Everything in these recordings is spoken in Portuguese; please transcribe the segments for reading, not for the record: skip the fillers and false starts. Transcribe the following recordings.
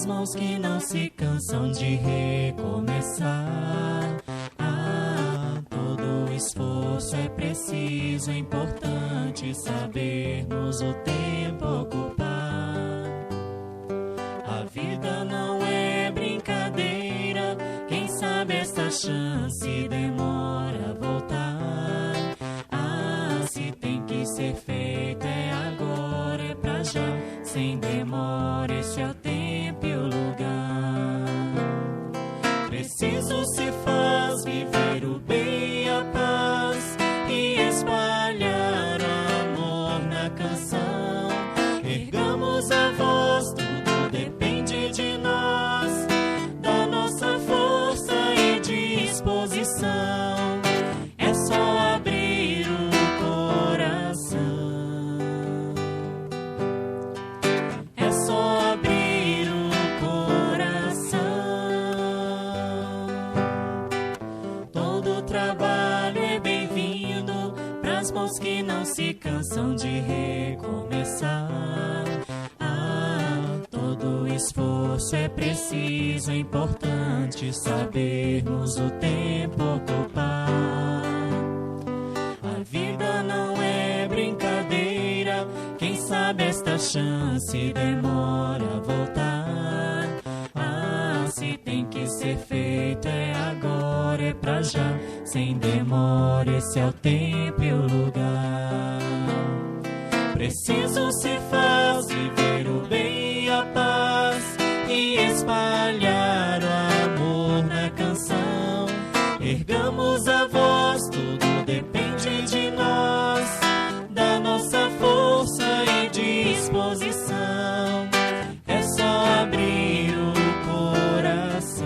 pras mãos que não se cansam de recomeçar. Todo esforço é preciso, é importante sabermos o tempo ocupar. A vida não é brincadeira, quem sabe esta chance demora a voltar. Se tem que ser feito é agora, é pra já, sem demora, este é o tempo e o lugar. Preciso se faz viver o bem e a paz e espalhar o amor na canção. Ergamos a voz, tudo depende de nós, da nossa força e disposição. É só abrir o coração. É só abrir o coração. Todo trabalho é bem-vindo pras mãos que não se cansam de recomeçar. Todo esforço é preciso, é importante sabermos o tempo ocupar. A vida não é brincadeira, quem sabe esta chance demora a voltar. Se tem que ser feito é agora, é pra já, sem demora, esse é o tempo e o lugar. Preciso se faz viver o bem e a paz e espalhar o amor na canção. Ergamos a voz, tudo depende de nós, da nossa força e disposição. É só abrir o coração.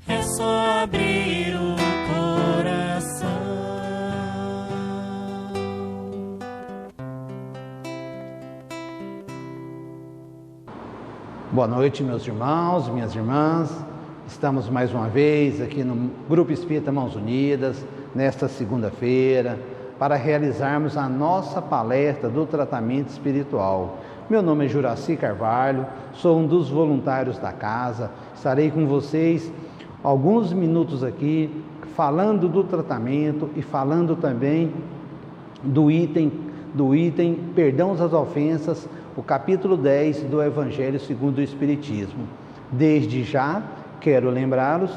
É só abrir o coração. Boa noite, meus irmãos, minhas irmãs. Estamos mais uma vez aqui no Grupo Espírita Mãos Unidas, nesta segunda-feira, para realizarmos a nossa palestra do tratamento espiritual. Meu nome é Juraci Carvalho, sou um dos voluntários da casa. Estarei com vocês alguns minutos aqui, falando do tratamento e falando também do item Perdão às Ofensas, o capítulo 10 do Evangelho segundo o Espiritismo. Desde já, quero lembrá-los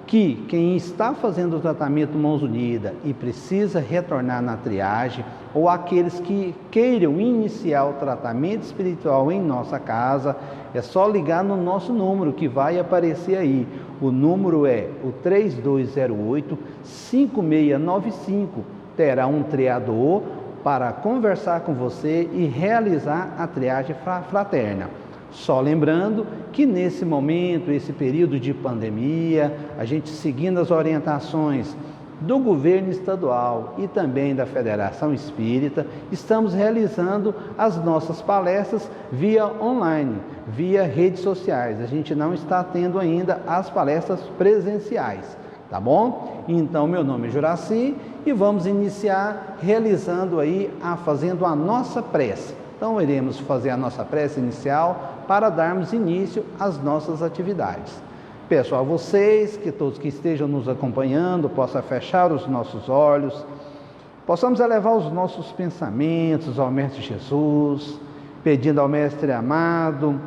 que quem está fazendo o tratamento Mãos Unidas e precisa retornar na triagem, ou aqueles que queiram iniciar o tratamento espiritual em nossa casa, é só ligar no nosso número que vai aparecer aí. O número é o 3208-5695. Terá um triador para conversar com você e realizar a triagem fraterna. Só lembrando que nesse momento, esse período de pandemia, a gente seguindo as orientações do governo estadual e também da Federação Espírita, estamos realizando as nossas palestras via online, via redes sociais. A gente não está tendo ainda as palestras presenciais, tá bom? Então, meu nome é Juraci e vamos iniciar fazendo a nossa prece. Então, iremos fazer a nossa prece inicial para darmos início às nossas atividades. Peço a vocês que todos que estejam nos acompanhando possam fechar os nossos olhos, possamos elevar os nossos pensamentos ao Mestre Jesus, pedindo ao Mestre amado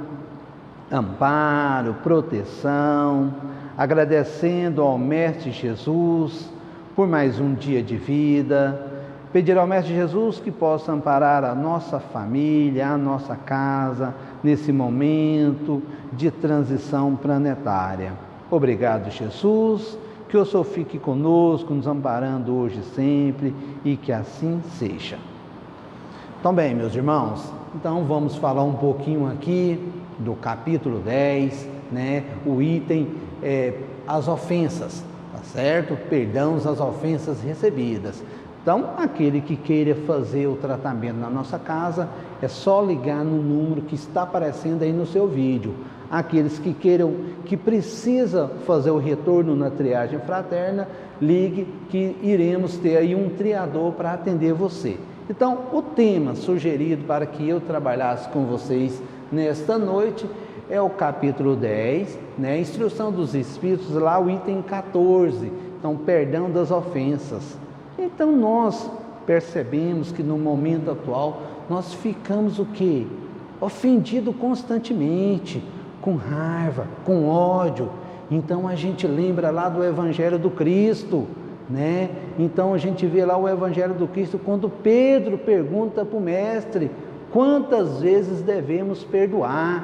amparo, proteção, agradecendo ao Mestre Jesus por mais um dia de vida, pedir ao Mestre Jesus que possa amparar a nossa família, a nossa casa, nesse momento de transição planetária. Obrigado, Jesus, que o Senhor fique conosco, nos amparando hoje e sempre, e que assim seja. Então, bem, meus irmãos, então vamos falar um pouquinho aqui do capítulo 10, o item as ofensas, tá certo? Perdão às ofensas recebidas. Então, aquele que queira fazer o tratamento na nossa casa, é só ligar no número que está aparecendo aí no seu vídeo. Aqueles que queiram, que precisa fazer o retorno na triagem fraterna, ligue que iremos ter aí um triador para atender você. Então, o tema sugerido para que eu trabalhasse com vocês nesta noite é o capítulo 10, né? Instrução dos Espíritos, lá o item 14, então, perdão das ofensas. Então, nós percebemos que no momento atual, nós ficamos o quê? Ofendidos constantemente, com raiva, com ódio. Então, a gente lembra lá do Evangelho do Cristo, né? Então a gente vê lá o Evangelho do Cristo quando Pedro pergunta para o mestre quantas vezes devemos perdoar.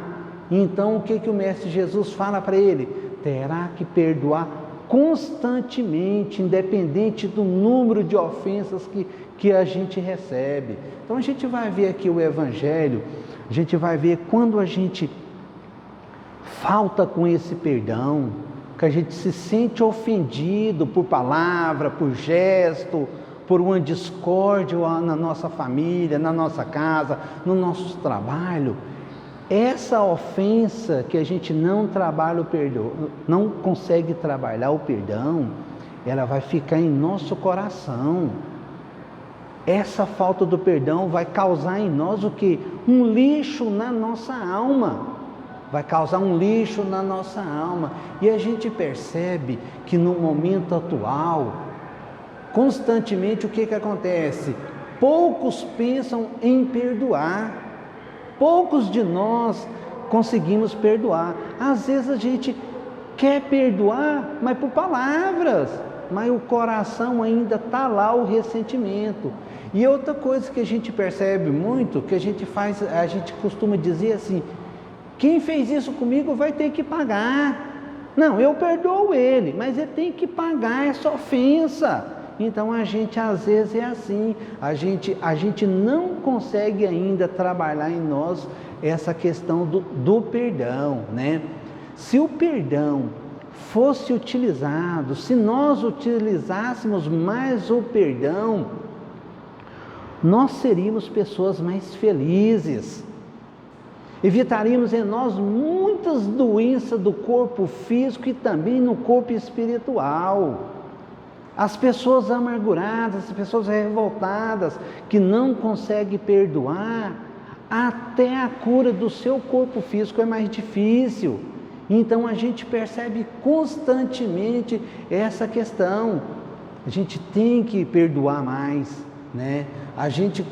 Então o que o mestre Jesus fala para ele? Terá que perdoar constantemente, independente do número de ofensas que a gente recebe. Então a gente vai ver aqui o Evangelho, a gente vai ver quando a gente falta com esse perdão, que a gente se sente ofendido por palavra, por gesto, por uma discórdia na nossa família, na nossa casa, no nosso trabalho. Essa ofensa que a gente não trabalha o perdão, não consegue trabalhar o perdão, ela vai ficar em nosso coração. Essa falta do perdão vai causar em nós o quê? Um lixo na nossa alma. Vai causar um lixo na nossa alma. E a gente percebe que no momento atual, constantemente o que acontece? Poucos pensam em perdoar. Poucos de nós conseguimos perdoar. Às vezes a gente quer perdoar, mas por palavras, mas o coração ainda está lá o ressentimento. E outra coisa que a gente percebe muito, que a gente costuma dizer assim: quem fez isso comigo vai ter que pagar. Não, eu perdoo ele, mas ele tem que pagar essa ofensa. Então a gente às vezes é assim, a gente não consegue ainda trabalhar em nós essa questão do perdão, né? Se o perdão fosse utilizado, se nós utilizássemos mais o perdão, nós seríamos pessoas mais felizes. Evitaríamos em nós muitas doenças do corpo físico e também no corpo espiritual. As pessoas amarguradas, as pessoas revoltadas, que não conseguem perdoar, até a cura do seu corpo físico é mais difícil. Então a gente percebe constantemente essa questão. A gente tem que perdoar mais, né? A gente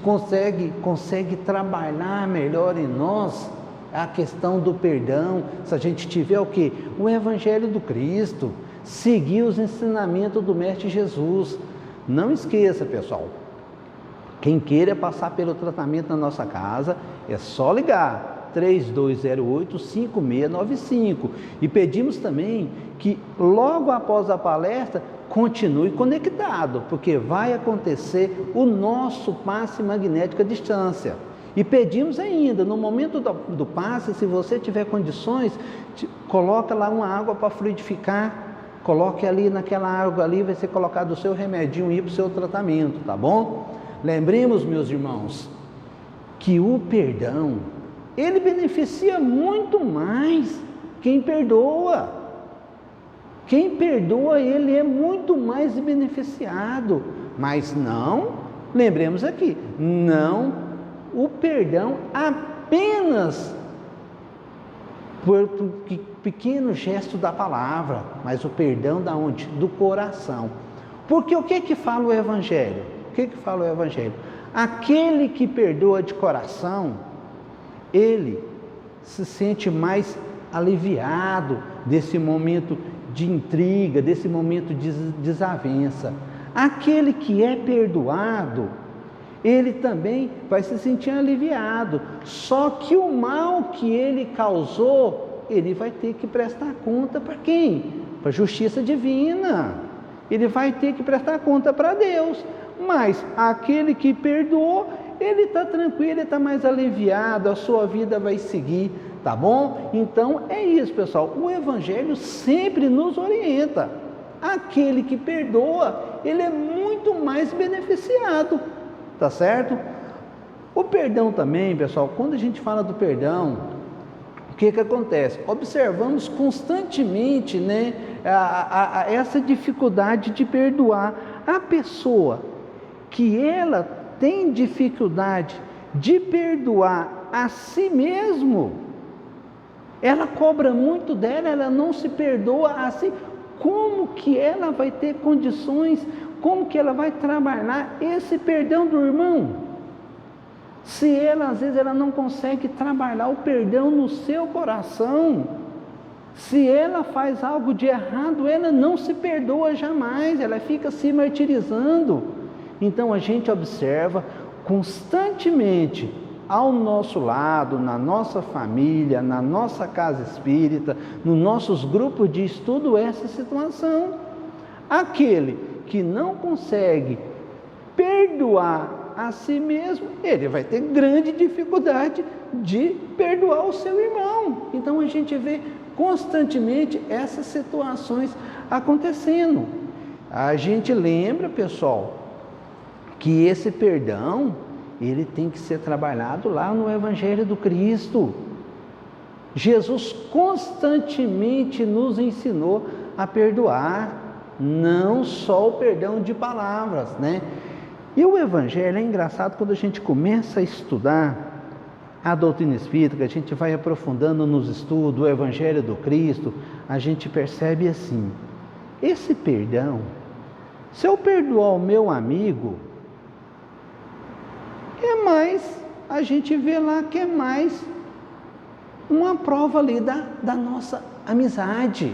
consegue trabalhar melhor em nós a questão do perdão, se a gente tiver o quê? O Evangelho do Cristo, seguir os ensinamentos do Mestre Jesus. Não esqueça, pessoal, quem queira passar pelo tratamento na nossa casa, é só ligar 3208-5695 e pedimos também que logo após a palestra continue conectado, porque vai acontecer o nosso passe magnético à distância. E pedimos ainda, no momento do passe, se você tiver condições, coloca lá uma água para fluidificar, coloque ali naquela água ali, vai ser colocado o seu remedinho e para o seu tratamento, tá bom? Lembremos, meus irmãos, que o perdão, ele beneficia muito mais quem perdoa. Quem perdoa, ele é muito mais beneficiado. Mas não, lembremos aqui, não o perdão apenas por pequeno gesto da palavra, mas o perdão da onde? Do coração. Porque o que fala o Evangelho? O que fala o Evangelho? Aquele que perdoa de coração, ele se sente mais aliviado desse momento de intriga, desse momento de desavença. Aquele que é perdoado, ele também vai se sentir aliviado. Só que o mal que ele causou, ele vai ter que prestar conta para quem? Para a justiça divina. Ele vai ter que prestar conta para Deus. Mas aquele que perdoou, ele está tranquilo, ele está mais aliviado, a sua vida vai seguir, tá bom? Então é isso, pessoal. O Evangelho sempre nos orienta. Aquele que perdoa, ele é muito mais beneficiado. Tá certo? O perdão também, pessoal, quando a gente fala do perdão, o que acontece? Observamos constantemente, né, essa dificuldade de perdoar. A pessoa que ela tem dificuldade de perdoar a si mesmo, ela cobra muito dela, ela não se perdoa a si, como que ela vai ter condições, como que ela vai trabalhar esse perdão do irmão? Se ela, às vezes, ela não consegue trabalhar o perdão no seu coração, se ela faz algo de errado, ela não se perdoa jamais, ela fica se martirizando. Então a gente observa constantemente ao nosso lado, na nossa família, na nossa casa espírita, nos nossos grupos de estudo, essa situação. Aquele que não consegue perdoar a si mesmo, ele vai ter grande dificuldade de perdoar o seu irmão. Então a gente vê constantemente essas situações acontecendo. A gente lembra, pessoal, que esse perdão, ele tem que ser trabalhado lá no Evangelho do Cristo. Jesus constantemente nos ensinou a perdoar, não só o perdão de palavras, né? E o Evangelho é engraçado, quando a gente começa a estudar a doutrina espírita, que a gente vai aprofundando nos estudos, o Evangelho do Cristo, a gente percebe assim, esse perdão, se eu perdoar o meu amigo, a gente vê lá que é mais uma prova ali da nossa amizade,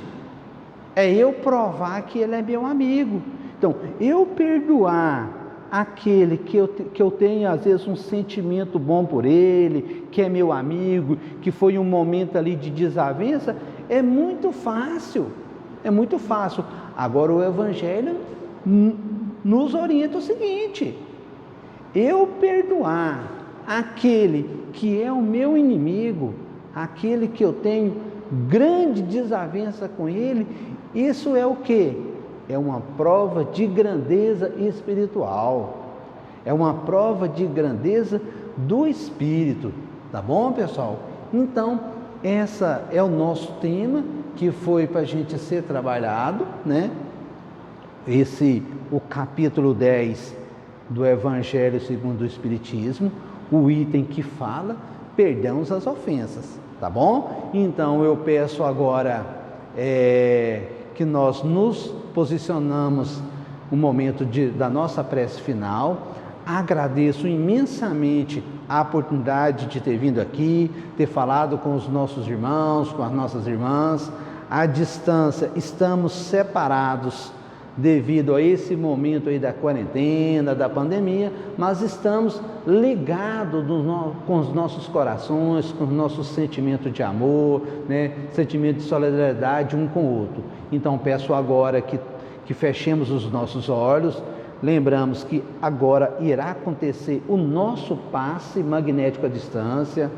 é eu provar que ele é meu amigo. Então, eu perdoar aquele que eu tenho às vezes um sentimento bom por ele, que é meu amigo, que foi um momento ali de desavença, é muito fácil, Agora o Evangelho nos orienta o seguinte: eu perdoar aquele que é o meu inimigo, aquele que eu tenho grande desavença com ele, isso é o quê? É uma prova de grandeza espiritual, é uma prova de grandeza do Espírito, tá bom, pessoal? Então, esse é o nosso tema, que foi para a gente ser trabalhado, né? O capítulo 10 do Evangelho segundo o Espiritismo, o item que fala perdão às ofensas, tá bom? Então eu peço agora que nós nos posicionamos no momento da nossa prece final. Agradeço imensamente a oportunidade de ter vindo aqui, ter falado com os nossos irmãos, com as nossas irmãs. À distância, estamos separados devido a esse momento aí da quarentena, da pandemia, mas estamos ligados com os nossos corações, com os nossos sentimentos de amor, né? Sentimento de solidariedade um com o outro. Então peço agora que fechemos os nossos olhos. Lembramos que agora irá acontecer o nosso passe magnético à distância.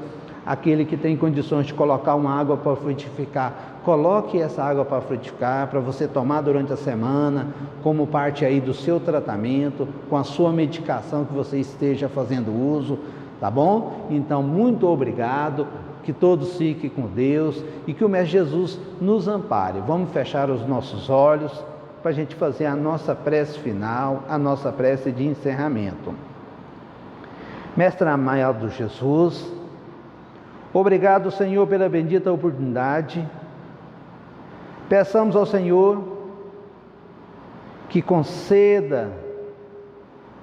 Aquele que tem condições de colocar uma água para frutificar, coloque essa água para frutificar, para você tomar durante a semana, como parte aí do seu tratamento, com a sua medicação que você esteja fazendo uso, tá bom? Então, muito obrigado, que todos fiquem com Deus e que o Mestre Jesus nos ampare. Vamos fechar os nossos olhos para a gente fazer a nossa prece final, a nossa prece de encerramento. Mestre amado Jesus, obrigado, Senhor, pela bendita oportunidade. Peçamos ao Senhor que conceda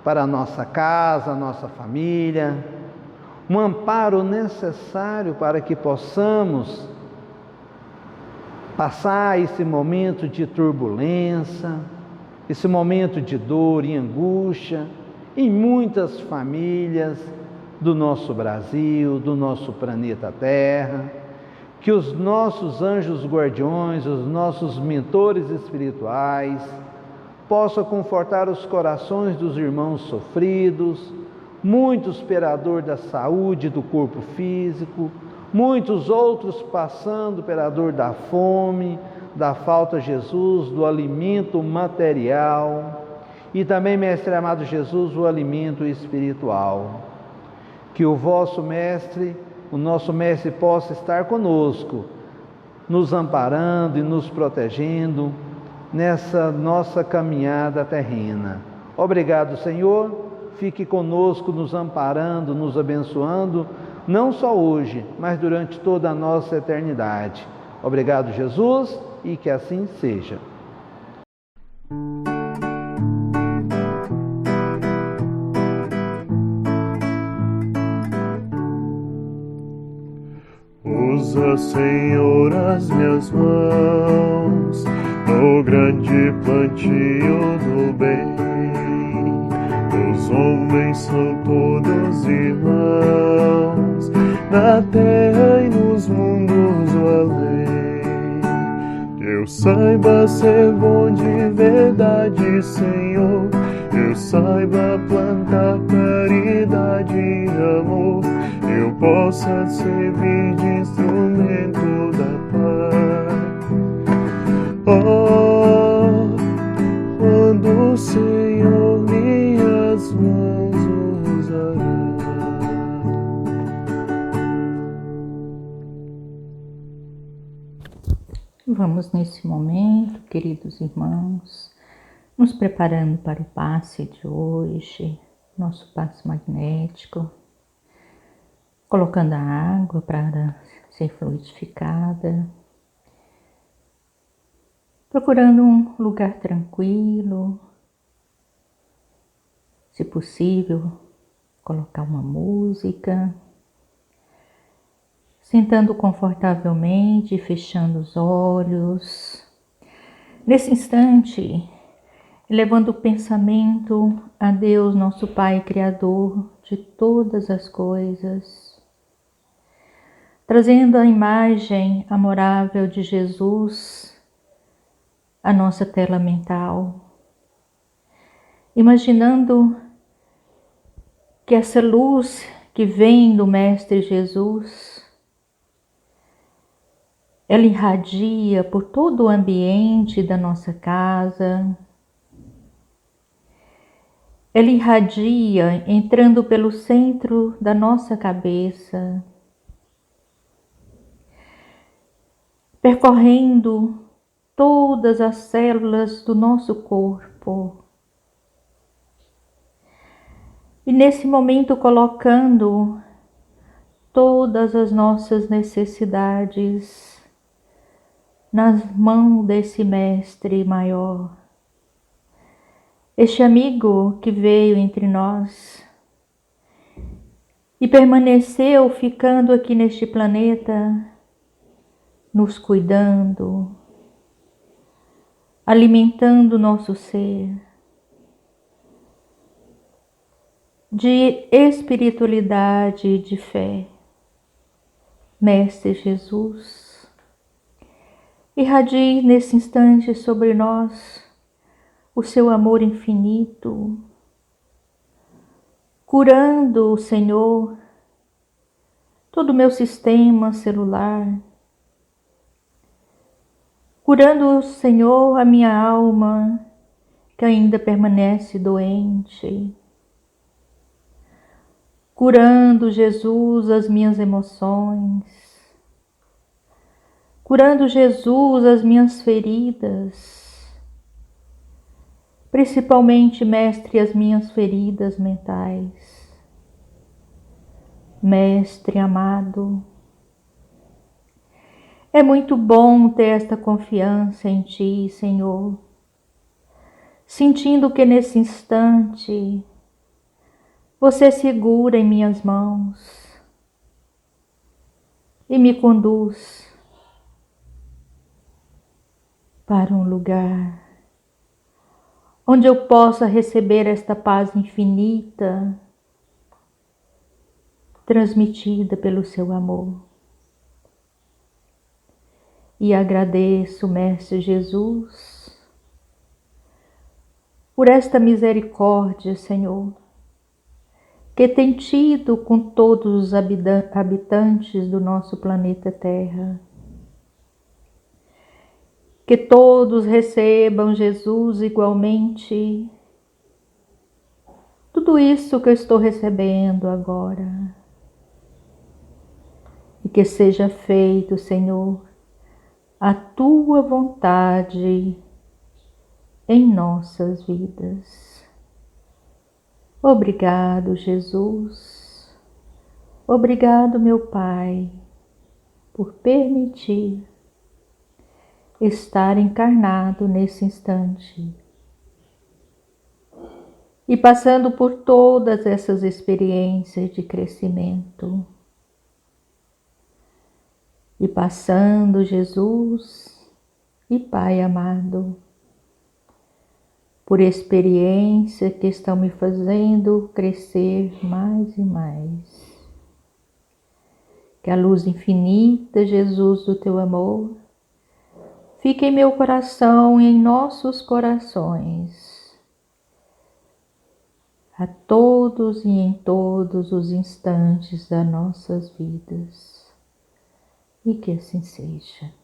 para a nossa casa, a nossa família, um amparo necessário para que possamos passar esse momento de turbulência, esse momento de dor e angústia em muitas famílias do nosso Brasil, do nosso planeta Terra. Que os nossos anjos guardiões, os nossos mentores espirituais, possam confortar os corações dos irmãos sofridos, muitos pela dor da saúde do corpo físico, muitos outros passando pela dor da fome, da falta, Jesus, do alimento material, e também, Mestre amado Jesus, o alimento espiritual. Que o vosso Mestre, o nosso Mestre, possa estar conosco, nos amparando e nos protegendo nessa nossa caminhada terrena. Obrigado, Senhor, fique conosco, nos amparando, nos abençoando, não só hoje, mas durante toda a nossa eternidade. Obrigado, Jesus, e que assim seja. Usa, Senhor, as minhas mãos no grande plantio do bem. Os homens são todos irmãos, na terra e nos mundos do além. Que eu saiba ser bom de verdade, Senhor. Eu saiba plantar caridade e amor. Eu possa servir de instrumento da paz. Oh, quando o Senhor minhas mãos usará. Vamos nesse momento, queridos irmãos, nos preparando para o passe de hoje, nosso passe magnético, colocando a água para ser fluidificada, procurando um lugar tranquilo, se possível, colocar uma música, sentando confortavelmente, fechando os olhos. Nesse instante, levando o pensamento a Deus, nosso Pai Criador de todas as coisas, trazendo a imagem amorável de Jesus à nossa tela mental, imaginando que essa luz que vem do Mestre Jesus, ela irradia por todo o ambiente da nossa casa, ela irradia entrando pelo centro da nossa cabeça, percorrendo todas as células do nosso corpo. E nesse momento colocando todas as nossas necessidades nas mãos desse Mestre maior, este amigo que veio entre nós e permaneceu ficando aqui neste planeta, nos cuidando, alimentando o nosso ser de espiritualidade e de fé. Mestre Jesus, irradie nesse instante sobre nós o seu amor infinito, curando, Senhor, todo o meu sistema celular, curando, Senhor, a minha alma que ainda permanece doente, curando, Jesus, as minhas emoções, curando, Jesus, as minhas feridas, principalmente, Mestre, as minhas feridas mentais. Mestre amado, é muito bom ter esta confiança em Ti, Senhor, sentindo que nesse instante Você segura em minhas mãos e me conduz para um lugar onde eu possa receber esta paz infinita transmitida pelo seu amor. E agradeço, Mestre Jesus, por esta misericórdia, Senhor, que tem tido com todos os habitantes do nosso planeta Terra. Que todos recebam, Jesus, igualmente tudo isso que eu estou recebendo agora. E que seja feito, Senhor, a Tua vontade em nossas vidas. Obrigado, Jesus. Obrigado, meu Pai, por permitir estar encarnado nesse instante e passando por todas essas experiências de crescimento. E passando, Jesus e Pai amado, por experiências que estão me fazendo crescer mais e mais. Que a luz infinita, Jesus, do Teu amor, fique em meu coração e em nossos corações, a todos e em todos os instantes das nossas vidas. E que assim seja.